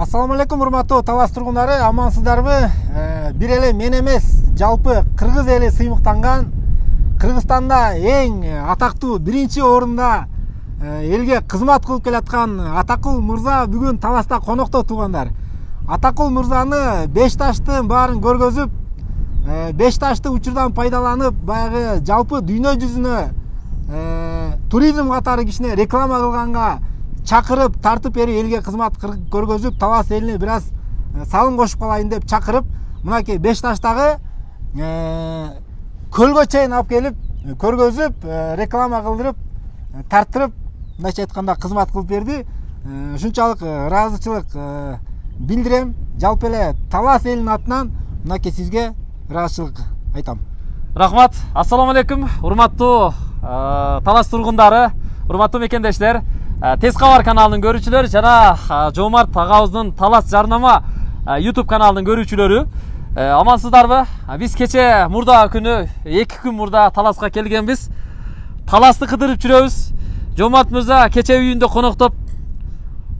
Assalamu алейкум, урматтуу Талас тургундары, амансыздарбы? Бир эле мен эмес, жалпы кыргыз эли сыймыктанган Кыргызстанда эң атактуу биринчи орунда элге кызмат кылып келаткан Атакул мырза бүгүн Таласта конокто туугандар. Атакул мырзаны Бешташтын баарын көргөзүп, Бешташты учурдан пайдаланып, баягы жалпы дүйнө жүзүнө туризм катары кичине реклама кылганга чакырып, тартып бери элге кызмат көргөзүп, Талас элине бир аз салым кошуп калайын деп чакырып, мынакей Бешташтагы көлгө чейин алып келип, көргөзүп, реклама кылдырып, тарттырып, мындайча айтканда кызмат кылып берди. Ушунчалык ыраазычылык билдирем. Жалпы эле Талас элинин атынан мынакей сизге ыраазычылык айтам. Рахмат. Ассаламу алейкум, урматтуу Талас тургундары, урматтуу мекендештер. Тез кабар каналынын көрүүчүлөрү жана Жомарт агабыздын Талас жарнама YouTube каналынын көрүүчүлөрү, амансыздарбы? Биз кече мурда күнү 2 күн мурда Таласка келгенбиз. Таласты кыдырып жүрөбүз. Жомарт мырза кече үйүндө коноктоп,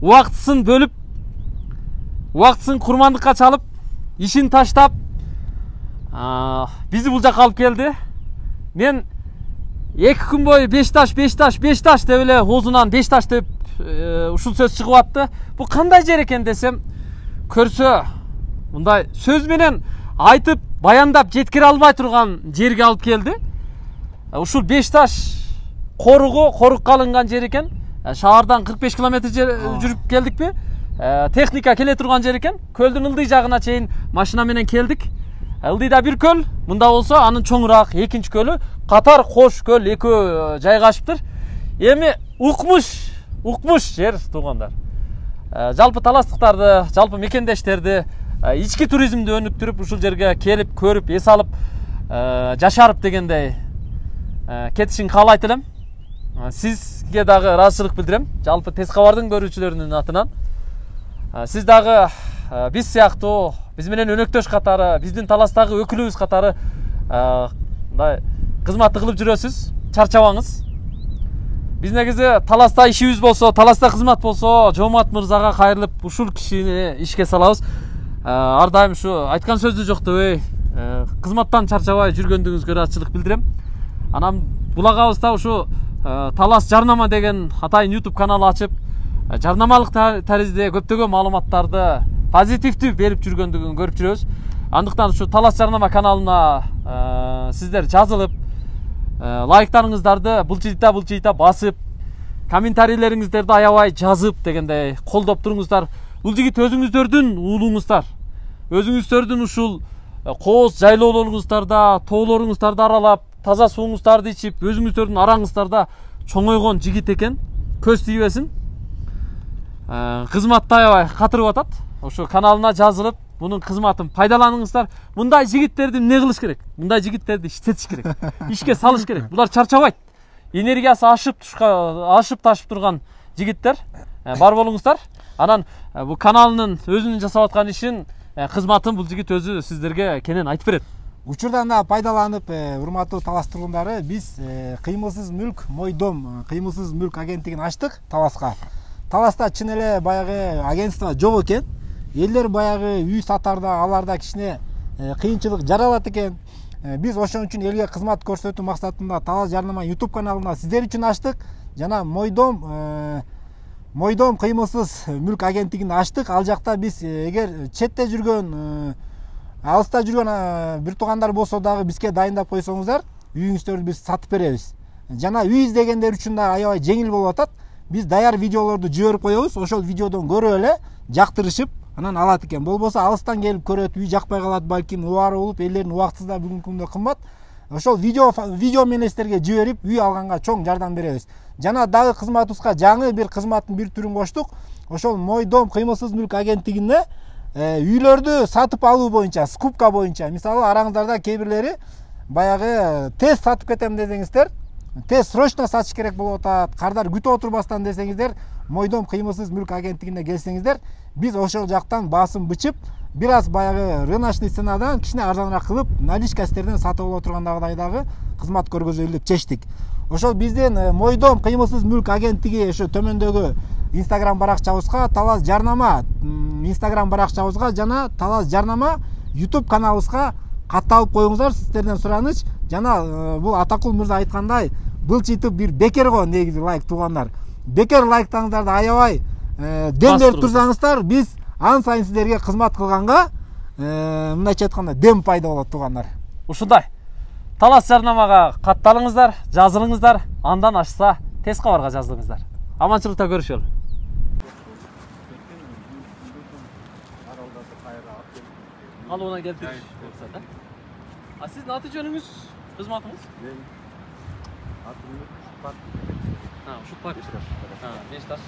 убактысын бөлүп, убактысын курмандыкка чалып, ишин таштап, бизди бул жакка алып келди. Мен 2 күн бою Бешташ деп эле оозунан Бешташ деп ушул сөз чыгып атты. Бул кандай жер экен десем, көрсө мындай сөз менен айтып, баяндап жеткире албай турган жерге алып келди. Ушул Бешташ корукка алынган жер экен. Шаардан 45 километр жүрүп келдикпи? Техника келе турган жер экен. Көлдүн ылдый жагына чейин машина менен келдик. Ылдыйда бир көл, мында болсо анын чоңураак экинчи көлү, катар кош көл экөө жайгашыптыр. Эми укмуш жер туугандар. Жалпы таластыктарды, жалпы мекендештерди ички туризмди өнүктүрүп, ушул жерге келип, көрүп, эс алып, жашарып дегендей кетишин каалайт элем. Сизге дагы ыраазычылык билдирем. Жалпы Тез кабардын көрүүчүлөрүнүн атынан. Сиз дагы биз сыяктуу, биз менен өнөктөш катары, биздин Таластагы өкүлүбүз катары мындай кызматты кылып жүрөсүз. Чарчабаңыз. Биз негизи Таласта ишибиз болсо, Таласта кызмат болсо, Жомарт мырзага кайрылып, ушул кишини ишке салабыз. Ар дайым ушу айткан сөздү жоктобой, кызматтан чарчабай жүргөндүгүңүзгө ыраазычылык билдирем. Анан бул агабызда ушу Талас жарнама деген атайын YouTube каналы ачып, жарнамалык таризде көптөгөн маалыматтарды позитивдүү берип жүргөндүгүн көрүп жүрөбүз. Андыктан ушу Талас жарнама каналына сиздер жазылып, лайктарыңыздарды булчийта басып, комментарийлериңиздерди аябай жазып дегендей колдоп туруңуздар. Бул жигит өзүңүздөрдүн уулуңуздар. Өзүңүздөрдүн ушул кооз жайлоолоруңуздарда, тоолоруңуздарды аралап, таза сууңуздарды ичип, өзүңүздөрдүн араңыздарда чоңойгон жигит экен. Көз тийбесин. Кызматты аябай катырып атат. Ошо каналына жазылып, мунун кызматын пайдаланыңыздар. Мындай жигиттерди эмне кылыш керек? Мындай жигиттерди иштетиш керек. Ишке салыш керек. Булар чарчабайт. Энергиясы ашып ташып турган жигиттер. Бар болуңуздар. Анан бул каналынын өзүнүн жасап аткан ишин, кызматын бул жигит өзү сиздерге кенен айтып берет. Учурдан да пайдаланып, урматтуу Талас тургундары, биз кыймылсыз мүлк Мойдом, кыймылсыз мүлк агенттигин ачтык Таласка. Таласта чын эле баягы агентство жок экен. Элдер баягы үй сатарда, аларда кичине кыйынчылык жаралат экен. Биз ошон үчүн элге кызмат көрсөтүү максатында Талас жарнама YouTube каналына сиздер үчүн ачтык. Жана Мойдом кыймылсыз мүлк агенттигин ачтык. Ал жакта биз эгер четте жүргөн, алыста жүргөн бир туугандар болсо дагы бизге дайындап койсоңуздар, үйүңүздөрдү биз сатып беребиз. Жана үй издегендер үчүн да аябай жеңил болуп атат. Биз даяр видеолорду жиберип коебуз. Ошол видеодон көрүп эле жактырышып, анан алат экен. Болбосо алыстан келип көрөт, үй жакпай калат, балким убары болуп, элдердин убактысы да бүгүнкү күндө кымбат. Ошол видео менен силерге жиберип, үй алганга чоң жардам беребиз. Жана дагы кызматыбызга жаңы бир кызматтын бир түрүн коштук. Ошол Мойдом кыймылсыз мүлк агенттигине үйлөрдү сатып алуу боюнча, скупка боюнча. Мисалы, араңыздарда кээ бирлери баягы тез сатып кетем десеңиздер, тез срочно сатыш керек болуп атат, кардар күтүп отурбастан десеңиздер, Мойдом кыймылсыз мүлк агенттигине келсеңиздер, биз ошол жактан басым бычып, бир аз баягы рыночный ценадан кичине арзаныраак кылып, наличка сиздерден сатып ала тургандагы кызмат көргөзөлү деп чечтик. ошол биздин Мойдом кыймылсыз мүлк агенттиги ошо төмөндөгү Instagram баракчабызга Талас Жарнама Instagram баракчабызга жана Талас Жарнама YouTube каналыбызга катталып коюңуздар. Сиздерден сураныч. Жана бул Атакул мырза айткандай, былчытып бир бекер го негизи лайк туугандар. Бекер лайктаңыздарды аябай дем берип турсаңыздар, биз ан сайын сиздерге кызмат кылганга мындайча айтканда дем пайда болот туугандар. Ушундай. Талас Жарнамага катталыңыздар, жазылыңыздар, андан ашса тез кабарга жазылыңыздар. Аманчылыкта көрүшөлү. Алуына келдик. А сиздин аты жөнүңүз, кызматыңыз? Мен атым Шупат. Шупат. Бешташ.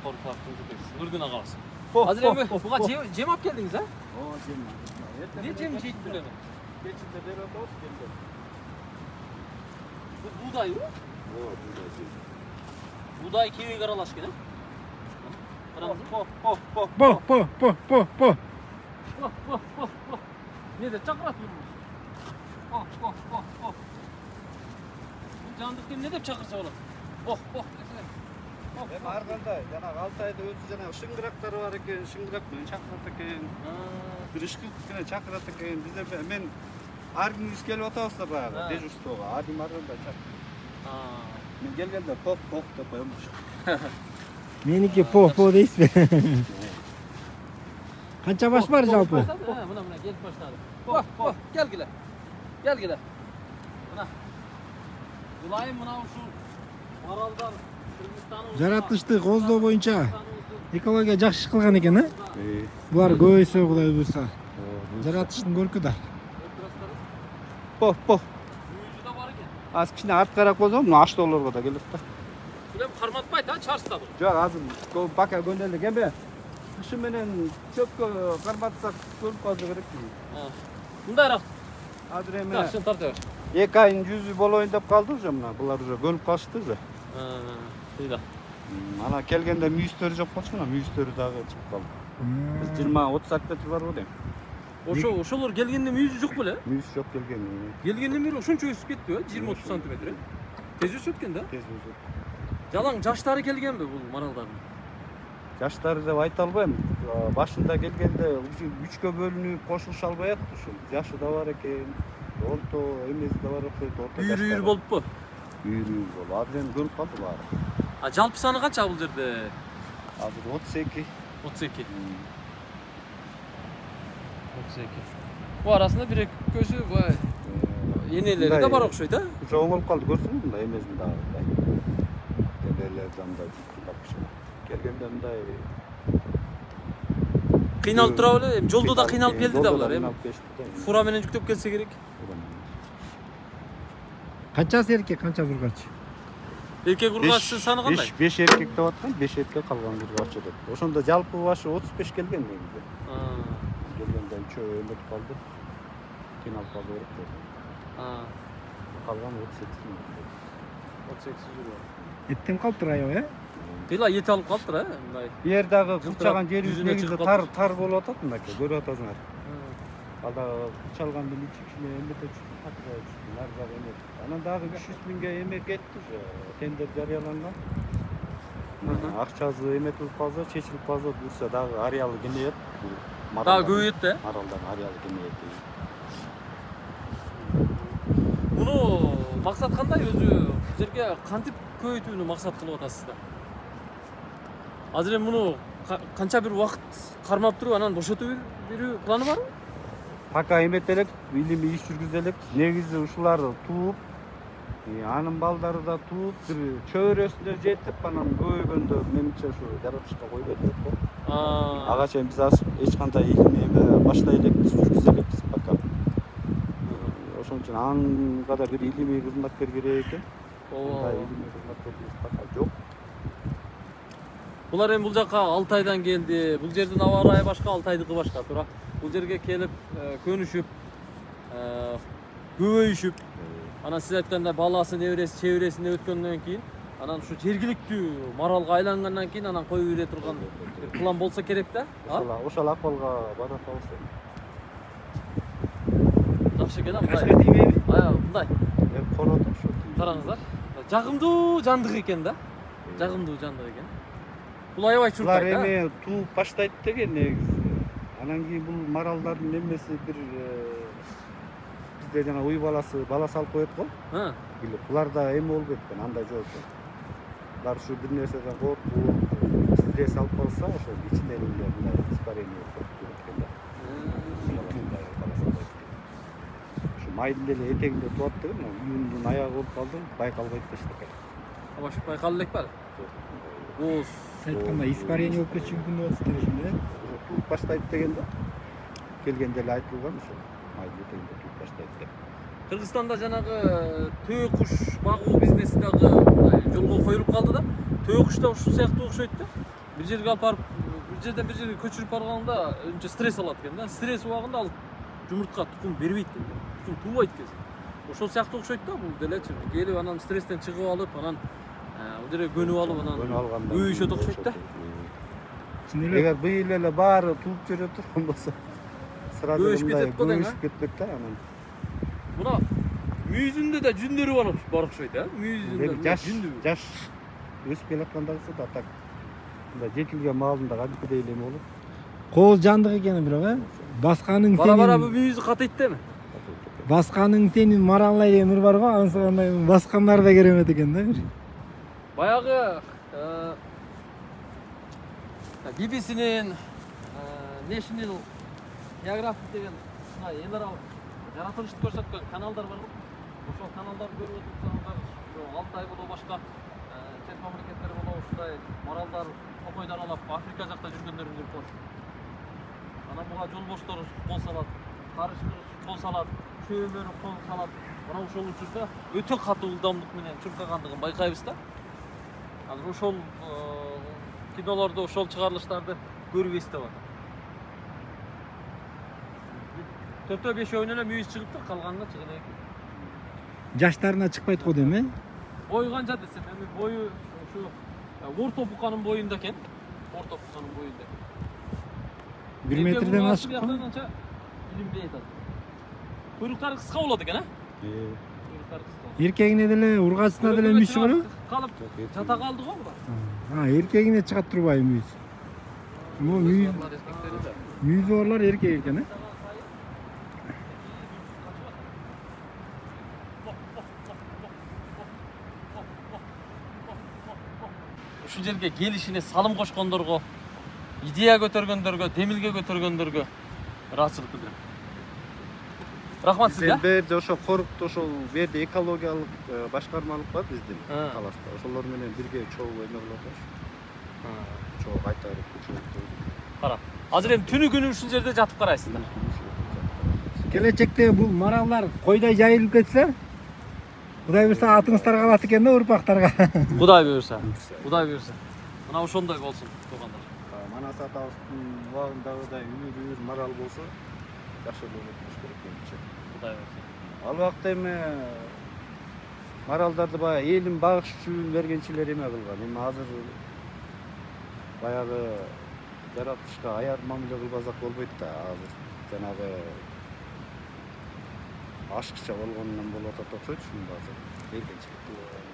Коркуп туруп Нурдин агабыз. Азыр эми буга жем алып келдиңиз, а? Жем. Эмне жем жейт билем? Кечинде берип атабыз келди. Бул буудайбы? Будай. Будай кебек аралаш экен, Не деп чакырат бул? Жандык эмне деп чакырса болот? Эми ар кандай жанагы Алтайда өзү жанагы шыңгырактары бар экен, шыңгырак менен чакырат экен. Бир ышкык менен чакырат экен. Бизде мен ар күнү биз келип атабыз да баягы дежурствого. Ар ким ар кандай чакырат. Мен келгенде пох деп коем. Меники по дейсизби? Канча баш бар жалпы? Мына келип баштады. Келгиле. Мына. Булайым мына ушул маралдар Жаратылышты коздоо боюнча экология жакшы иш кылган экен, а? Булар көбөйсө Кудай буйрса. Жаратылыштын көркү да. Пох. Үйүзү да бар экен. Аз кичине арткараак болсо, мына аштоолорго да келет да. Билем карматпайт, а? Чарста бул. Жок, азыр бака көнелик эми. Кышы менен чөпкө карматсак көрүп калса керек. Мындайраак. Азыр эми Жакшы тарта бер. 2 айдын жүзү болоюн деп калды уже мына. Булар уже көнүп калышты уже. Ыйда. Ана келгенде мүйүстөрү жок болчу, мына мүйүстөрү дагы чыгып калды. Биз 20-30 сантиметр бар го дейм. Ошолор келгенде мүйүзү жок беле? Мүйүс жок келген. Келгенден бери ошончо өсүп кетти, 20-30 сантиметр. Тез өсөт экен да? Тез өсөт. Жалаң жаштары келгенби бул маралдардын? Жаштары деп айта албайм. Башында келгенде үчкө бөлүнүп кошулуша албай атты ушул. Жашы да бар экен. Орто эмеси да бар окшойт, орто жаштар. Үйүр болуппу? Үйүр болуп. Азыр эми көнүп калды баары. А жалпы саны канча бул жерде? Азыр 32. 32. Бу арасында бир көзү бай энелери да бар окшойт, а? Уже оңолуп калды, көрсөңүз мындай эмесин дагы мындай. Энелер мындай келгенде мындай Кыйналып тура беле, эми жолдо да кыйналып келди да булар, эми. Кыйналып кетти. Фура менен жүктөп келсе керек. Канчасы эркек, канча бургач? Эркек ургачтын саны кандай? 5 эркек деп аткан, 5 эркек калган бургач деп. Ошондо жалпы башы 35 келген негизи. Келгенде үчөө эметип калды. Кыйналып калды керек. Калган 38 миң. 38 жүрүп. Эттен калыптыр аябай, э? Била эт алып калыптыр, э? Мындай. Бу жердагы курчаган жерибиз жүзүнө негизи чыгып калыптыр. тар болуп атат мынакей, көрүп атасыңар. Алда курчалган бир ичкичине эмете чыкты, катыра чыкты, нар жагы эмет. Анан дагы 300 миңге эме кетти уже. Тендер жарыяланган. Акчасы эметип калса, чечилип калса, буйрса дагы ареалы кеңейет. Дагы көбөйөт да? Маралдардын ареалы кеңейет. Муну максат кандай өзү жерге кантип көбөйтүүнү максат кылып атасыз да? Азыр эми муну канча бир убакыт кармап туруп анан бошотуп берүү планы барбы? Пока эметелек, илимий иш жүргүзөлүк. Негизи ушулар тууп, анын балдары да тууп, бир чөйрөсүнө жетип, анан көбөйгөндө менимче ушу жаратылышка коюп берет го. Ага чейин биз эч кандай илимий эме баштай элекпиз, жүргүзө элекпиз пока. Ошон үчүн анга да бир илимий кызматкер керек экен. Мындай илимий кызматкерибиз пока жок. Булар эми бул жака Алтайдан келди. Бул жердин аба ырайы башка, Алтайдыкы башка, туура. Бул жерге келип, көнүшүп, көбөйүшүп, анан сиз айткандай баласы, небереси, чебересине өткөндөн кийин, анан ушу жергиликтүү маралга айлангандан кийин анан кое бере турган бир план болсо керек да. Ошол акыбалга бара атабыз. Жакшы экен, мындай. Башка тийбейби? Мындай. Эми коротуп ушу Караңыздар. Жагымдуу жандык экен да. Жагымдуу жандык экен. Бул аябай Булар чуркайт, эми тууп баштайт деген негизи. Анан кийин бул маралдардын эмеси бир бизде жана уй баласы бала салып коет го. Буларда эме болуп кеткен, андай жок экен. Булар ушу бир нерседен коркуп, стресс алып калса, ошол ичинен эле мындай испарение болуп кеткен да. Ушу майдын эле этегинде туат деген, июндун аягы болуп калдым, байкалбайт дештик. Башка байкалып элекпи? Ооз. Айтканда испарение болуп кетиши мүмкүн деп атасыздар ушунда. Туп баштайт дегенде келгенде эле айтылган ошо. Майдын этегинде туп баштайт деп. Кыргызстанда жанагы төө куш багуу бизнеси дагы жолго коюлуп калды да. Төө куш да ушул сыяктуу окшойт да. Бир жерге алып барып, бир жерден бир жерге көчүрүп барганда өнчө стресс алат экен да. Стресс убагында ал жумуртка тукум бербейт экен. Тукум туубайт экен. Ошол сыяктуу окшойт да бул делечи. Келип анан стресстен чыгып алып, анан бул жерге көнүп алып, анан өйүшөт окшойт да. Эгер быйыл эле баары тууп жүрө турган болсо, сразу мындай көбүшүп кетпек да анан. Мына мүйүзүндө да жүндөрү бар окшойт, мүйүзүндө жаш өсүп келаткандагысы да так. Мындай жетилген маалында кадимкидей эле болот. Кол жандык экен бирок, басканың сенин. Бара-бара бу мүйүзү катайт деми? Басканың сенин маралай деген ыр бар го, ансыгандай баскандар да керемет экен да бир. Баягы BBC-нин National Geographic деген эл аралык жаратылышты көрсөткөн каналдар бар го. Ошол каналдарды көрүп отурсаңыздар, Алтай болобу башка чет мамлекеттер болобу ушундай маралдар, токойду аралап Африка жакта жүргөндөрүн көрүп каласыз. Анан буга жолбоштор кол салат, карышкыр кол салат, чөмөрү кол салат. Мына ошол учурда өтө катуу ылдамдык менен чуркагандыгын байкайбыз да. Азыр ошол кинолорду, ошол чыгарылыштарды көрүп эстеп атам. 4-5 эле мүйүз чыгыптыр, калганына чыгын экен. Жаштарына чыкпайт го деме? Бою канча десем, эми бою ушу орто буканын боюнда экен. Орто буканын боюнда. 1 метрден ашык. Канча илинбей атат. Куйруктары кыска болот экен, Куйруктары кыска. Эркегине деле, ургачына деле мүйүз чыгат. Калып жата калды го булар. Эркегине чыгат турбайбы мүйүз? Бул мүйүз барлар эркек экен, Ушул жерге келишине салым кошкондорго, идея көтөргөндөргө, демилге көтөргөндөргө ыраазычылык билдирем. Рахмат сизге. Берде ошо корукту ошол берде экологиялык башкармалык бар биздин каласта. Ошолор менен бирге чогуу эме кылып атабыз. Чогуу кайтарып, Кара. Азыр эми түнү күнү ушул жерде жатып карайсыздар. Келечекте бул маралдар койдай жайылып кетсе, Кудай буйрса атыңыздар калат экен да урпактарга. Кудай буйрса. Мына ошондой болсун, туугандар. Манас атабыздын убагындагыдай үйүр марал болсо, жакшы болот керек менимче. Кудай буйрса. Ал убакта эми маралдарды баягы элин багыш үчүн бергенчилер эме кылган. Эми азыр баягы жаратылышка аяр мамиле кылбасак болбойт да. Азыр жанагы ашыкча болгондон болуп атат окшойт ушунда азыр. Бергенчилик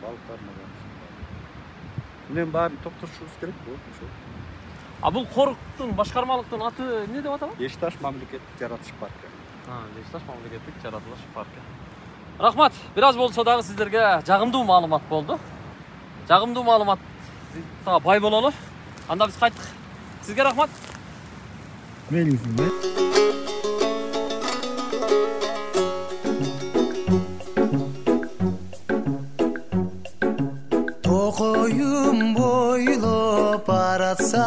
балыктар менен. Мунун баарын токтотушубуз керек болот ошо. Бул коруктун башкармалыктын аты эмне деп аталат? Бешташ мамлекеттик жаратылыш паркы. Бешташ мамлекеттик жаратылыш паркы. Рахмат. Бир аз болсо дагы сиздерге жагымдуу маалымат болду. Жагымдуу маалыматка бай бололу. Анда биз кайттык. Сизге рахмат. Мейлиңиз. Токойум бойлоп баратсам,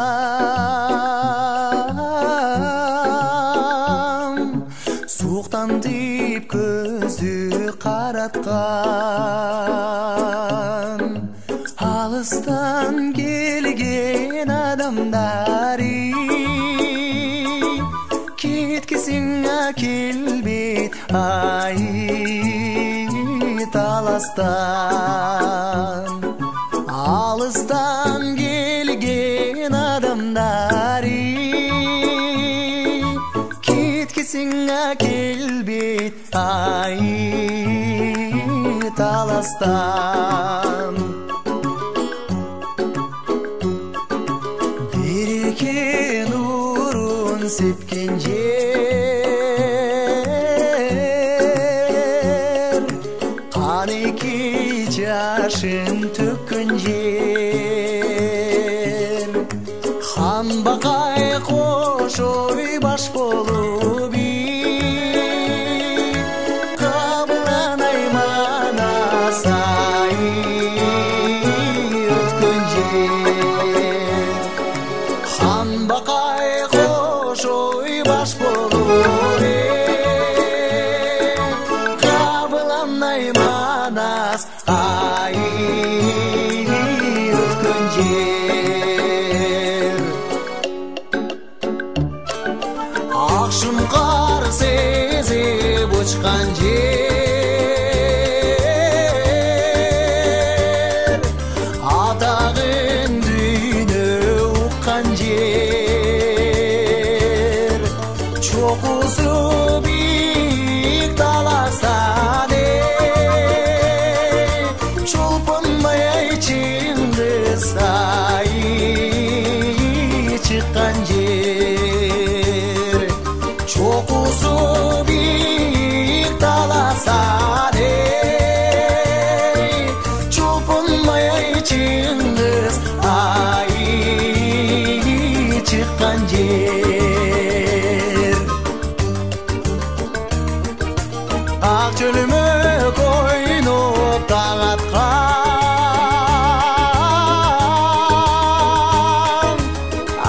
суктан тип көзү караткан, алыстан келген адамдары кеткисиңе келбейт ай таластан. Алыстан келген адамдары кеткисиңе келбейт ай таластан. Береке нурун сепкен жер, канеки жашын төккөн жер. Хан бакай кошой баш болуп кабыланай Манас ай өткөн жер. Хан бакай кошой баш болуп кабыланай Манас ай өткөн жер. Акшым кар сезип учкан жер, атагын дүйнө уккан жер. Чокусу бийик таластан чолпонмай Чыңгыз ай чыккан жер. Чокусу бийик таласан чолпонмай Чыңгыз ай чыккан жер. Ак чөлмөк ойноп таң аткан,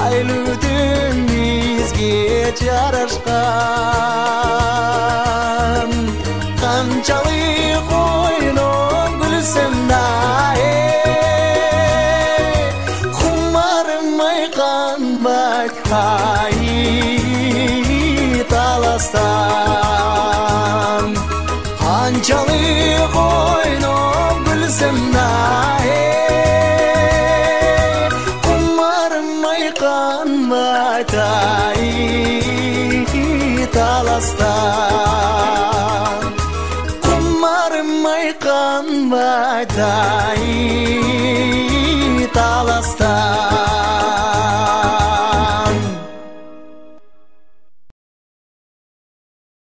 айлуу түн бизге жарашкан. Канчалык ойноп күлсөм да кумарым айканбайт ай таластан. Канчалык ойноп күлсөм да кумарым айканбайт ай таластан. Кумарым айканбайт